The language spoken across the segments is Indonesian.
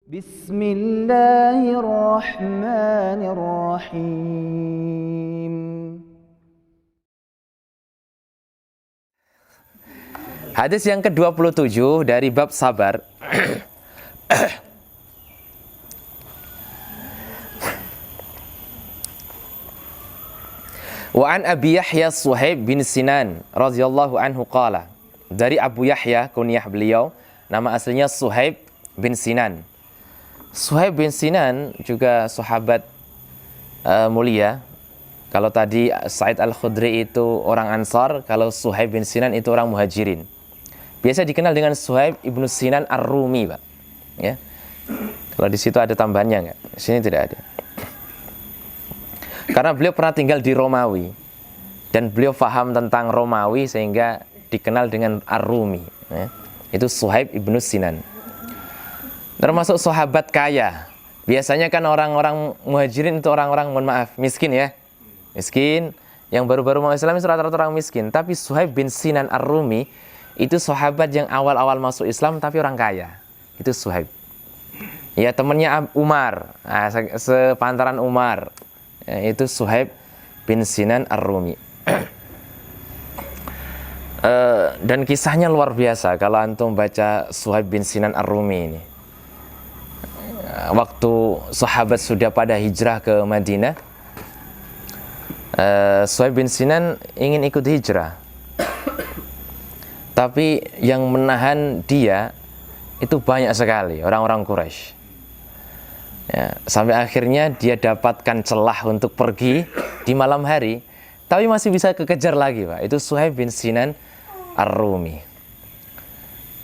Bismillahirrahmanirrahim. Hadis yang ke-27 dari bab sabar. Wa an Abi Yahya Suhaib bin Sinan radhiyallahu anhu qala. Dari Abu Yahya, kunyah beliau, nama aslinya Suhaib bin Sinan. Suhaib bin Sinan juga sahabat mulia. Kalau tadi Sa'id Al-Khudri itu orang Ansar, kalau Suhaib bin Sinan itu orang Muhajirin. Biasa dikenal dengan Suhaib ibnu Sinan Ar-Rumi, Pak. Ya. Kalau di situ ada tambahannya enggak? Di sini tidak ada. Karena beliau pernah tinggal di Romawi dan beliau faham tentang Romawi sehingga dikenal dengan Ar-Rumi. Ya. Itu Suhaib ibnu Sinan. Termasuk sahabat kaya. Biasanya kan orang-orang Muhajirin itu orang-orang, mohon maaf, miskin ya. Miskin, yang baru-baru mau Islam itu rata-rata orang miskin. Tapi Suhaib bin Sinan Ar-Rumi itu sahabat yang awal-awal masuk Islam tapi orang kaya. Itu Suhaib. Ya, temannya Umar, sepantaran Umar. Ya, itu Suhaib bin Sinan Ar-Rumi. Dan kisahnya luar biasa kalau antum baca Suhaib bin Sinan Ar-Rumi ini. Waktu sahabat sudah pada hijrah ke Madinah, Suhaib bin Sinan ingin ikut hijrah, tapi yang menahan dia itu banyak sekali orang-orang Quraisy. Ya, sampai akhirnya dia dapatkan celah untuk pergi di malam hari, tapi masih bisa kekejar lagi, Pak. Itu Suhaib bin Sinan Ar-Rumi.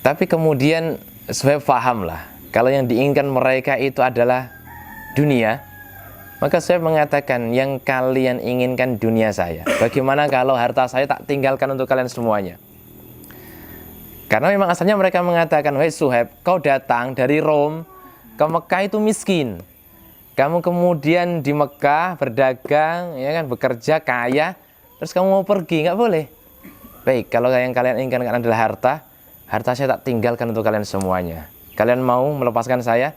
Tapi kemudian Suhaib paham lah, kalau yang diinginkan mereka itu adalah dunia. Maka saya mengatakan, yang kalian inginkan dunia saya. Bagaimana kalau harta saya tak tinggalkan untuk kalian semuanya? Karena memang asalnya mereka mengatakan, wahai Suhaib, kau datang dari Rom ke Mekah itu miskin. Kamu kemudian di Mekah berdagang, ya kan, bekerja kaya, terus kamu mau pergi, nggak boleh. Baik, kalau yang kalian inginkan adalah harta, harta saya tak tinggalkan untuk kalian semuanya. Kalian mau melepaskan saya?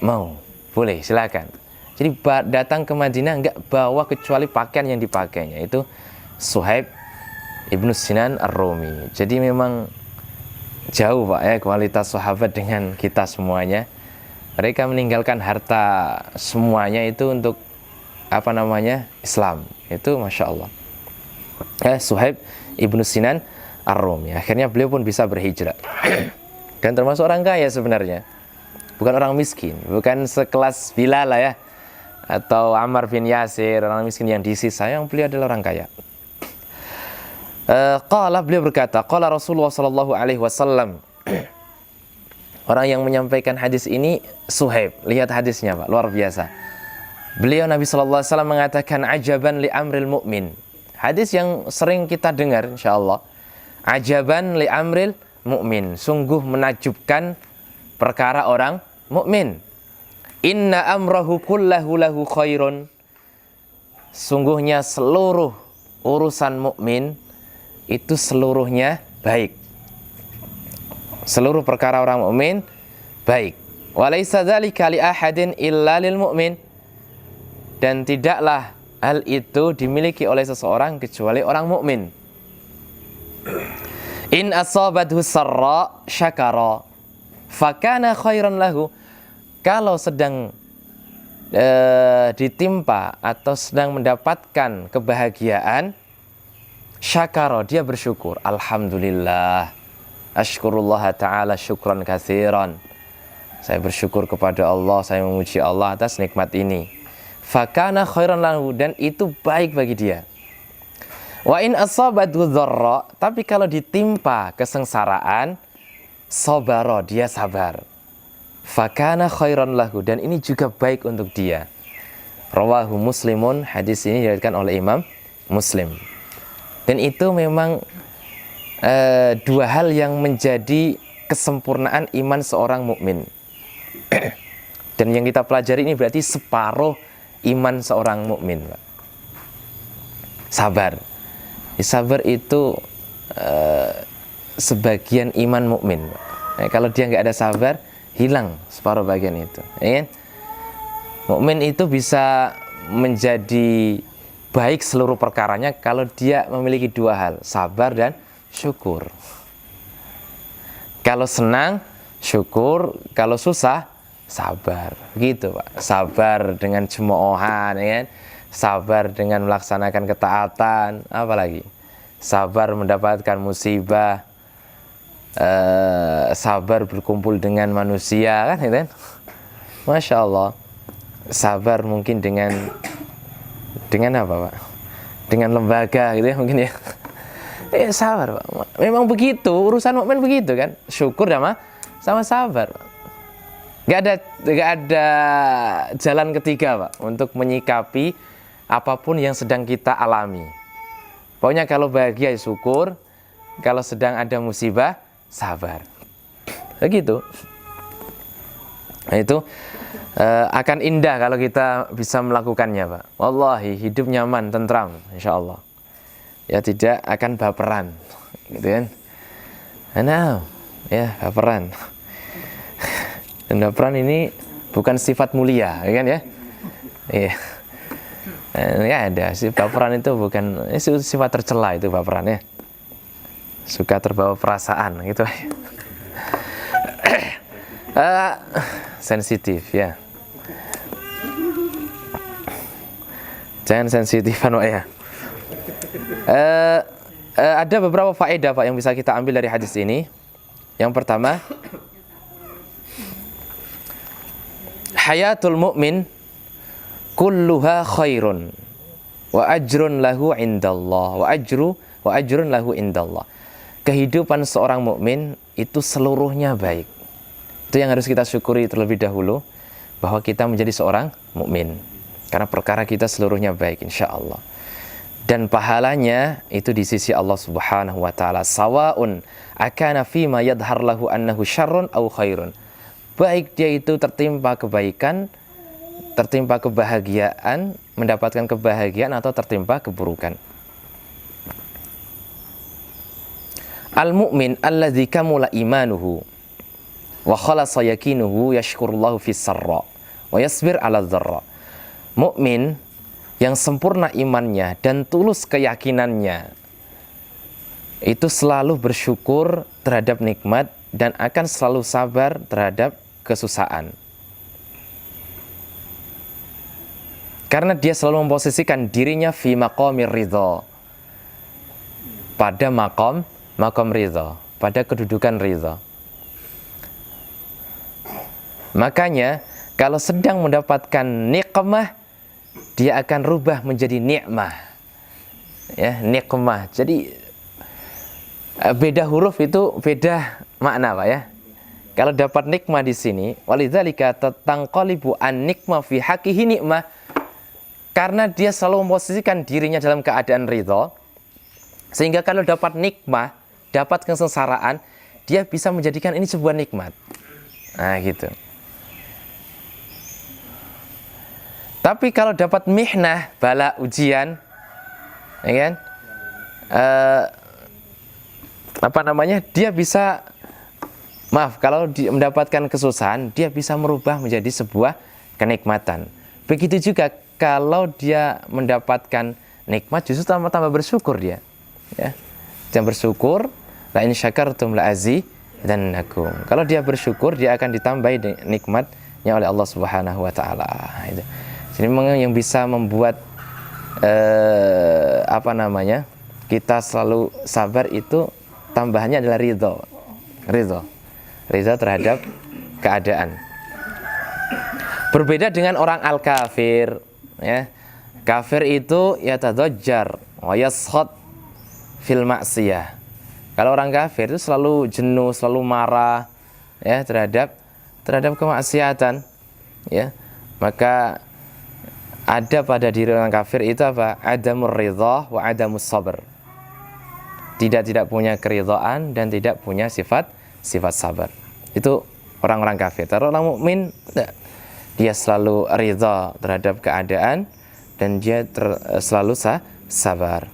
Mau, boleh, silakan. Jadi datang ke Madinah enggak bawa kecuali pakaian yang dipakainya. Itu Suhaib ibnu Sinan Ar-Rumi. Jadi memang jauh, Pak, ya, kualitas sahabat dengan kita semuanya. Mereka meninggalkan harta semuanya itu untuk Islam. Itu Masya Allah. Suhaib ibnu Sinan Ar-Rumi. Akhirnya beliau pun bisa berhijrah. Dan termasuk orang kaya sebenarnya. Bukan orang miskin. Bukan sekelas Bilal lah ya, atau Ammar bin Yasir, orang miskin yang di sisa. Yang beliau adalah orang kaya. Beliau berkata, qala Rasulullah sallallahu alaihi wasallam. Orang yang menyampaikan hadis ini Suhaib. Lihat hadisnya, Pak, luar biasa. Beliau Nabi sallallahu alaihi wasallam mengatakan, ajaban li amril mu'min. Hadis yang sering kita dengar insyaallah. Ajaban li amril mu'min. Sungguh menakjubkan perkara orang mukmin. Inna amrahu kullahu lahu khairun. Sungguhnya seluruh urusan mukmin itu seluruhnya baik. Seluruh perkara orang mukmin baik. Walaysa dzalika li ahadin illa lil mu'min. Dan tidaklah hal itu dimiliki oleh seseorang kecuali orang mukmin. In asabathu sarra syakara fakana khairan lahu. Kalau sedang ditimpa atau sedang mendapatkan kebahagiaan, syakara, dia bersyukur. Alhamdulillah, ashkurullah ta'ala syukran katsiran. Saya bersyukur kepada Allah, saya memuji Allah atas nikmat ini. Fakana khairan lahu, dan itu baik bagi dia. Wa in asabathu dharra, tapi kalau ditimpa kesengsaraan, sabara, dia sabar. Fakana khairan lahu, dan ini juga baik untuk dia. Rawahu Muslimun, hadis ini diriwayatkan oleh Imam Muslim. Dan itu memang dua hal yang menjadi kesempurnaan iman seorang mukmin. Dan yang kita pelajari ini berarti separuh iman seorang mukmin, Pak. Sabar. Sabar itu sebagian iman mukmin. Nah, kalau dia nggak ada sabar, hilang separuh bagian itu, ya kan? Mukmin itu bisa menjadi baik seluruh perkaranya kalau dia memiliki dua hal, sabar dan syukur. Kalau senang, syukur. Kalau susah, sabar. Gitu, Pak. Sabar dengan cemoohan, ya kan? Sabar dengan melaksanakan ketaatan. Apalagi? Sabar mendapatkan musibah. Sabar berkumpul dengan manusia, kan? Gitu kan? Masya Allah. Sabar mungkin dengan apa, Pak? Dengan lembaga, gitu ya, mungkin ya. Sabar, Pak. Memang begitu, urusan mukmin begitu kan. Syukur sama sabar, Pak. Gak ada jalan ketiga, Pak, untuk menyikapi apapun yang sedang kita alami. Pokoknya kalau bahagia syukur, kalau sedang ada musibah sabar. Begitu. Nah, itu akan indah kalau kita bisa melakukannya, Pak. Wallahi hidup nyaman, tentram, insyaallah. Ya tidak akan baperan, gitu kan? Nah, ya baperan. Dan baperan ini bukan sifat mulia, ya kan ya? Iya. Ya ada sih, baperan itu bukan sifat tercela, itu baperan ya. Suka terbawa perasaan, gitu. Sensitif ya. Jangan sensitifan, Pak ya. Ada beberapa faedah, Pak, yang bisa kita ambil dari hadis ini. Yang pertama, hayatul mu'min kulluha khairun wa ajrun lahu indallah wa ajrun lahu indallah. Kehidupan seorang mukmin itu seluruhnya baik. Itu yang harus kita syukuri terlebih dahulu, bahwa kita menjadi seorang mukmin. Karena perkara kita seluruhnya baik, insyaallah. Dan pahalanya itu di sisi Allah Subhanahu wa taala, sawaun akana fima yadhhar lahu annahu syarrun aw khairun. Baik dia itu tertimpa kebaikan, tertimpa kebahagiaan, mendapatkan kebahagiaan, atau tertimpa keburukan. Al-mu'min alladzi kamula imanuhu wa khalasa yaqinuhu yashkurullahu fis sarra wa yasbir 'ala dzarra. Mukmin yang sempurna imannya dan tulus keyakinannya itu selalu bersyukur terhadap nikmat dan akan selalu sabar terhadap kesusahan. Karena dia selalu memposisikan dirinya fi maqamir ridha, pada maqam ridha, pada kedudukan ridha. Makanya kalau sedang mendapatkan nikmah, dia akan rubah menjadi nikmah. Ya, nikmah. Jadi beda huruf itu beda makna, Pak ya. Kalau dapat nikmah di sini, walidzalika tatanqalibu an-nikmah fi haqqihi nikmah, karena dia selalu memposisikan dirinya dalam keadaan ridha, sehingga kalau dapat nikmah, dapat kesengsaraan, dia bisa menjadikan ini sebuah nikmat. Nah, gitu. Tapi kalau dapat mihnah, bala, ujian, ya kan? Dia bisa, kalau mendapatkan kesusahan, dia bisa merubah menjadi sebuah kenikmatan. Begitu juga kalau dia mendapatkan nikmat, justru tambah bersyukur dia. Ya. Dia bersyukur, la in syakartum la azidannakum. Kalau dia bersyukur, dia akan ditambahi nikmatnya oleh Allah Subhanahu wa taala. Itu. Jadi memang yang bisa membuat kita selalu sabar itu tambahannya adalah ridho terhadap keadaan. Berbeda dengan orang al-kafir, ya. Kafir itu yatadajjar wa yaskhad fil ma'siyah. Kalau orang kafir itu selalu jenuh, selalu marah, ya, terhadap kemaksiatan, ya. Maka ada pada diri orang kafir itu apa? Adamur ridha wa adamus sabr. Tidak punya keridhaan dan tidak punya sifat sabar. Itu orang-orang kafir. Tapi orang mukmin dia selalu ridha terhadap keadaan dan dia selalu sabar.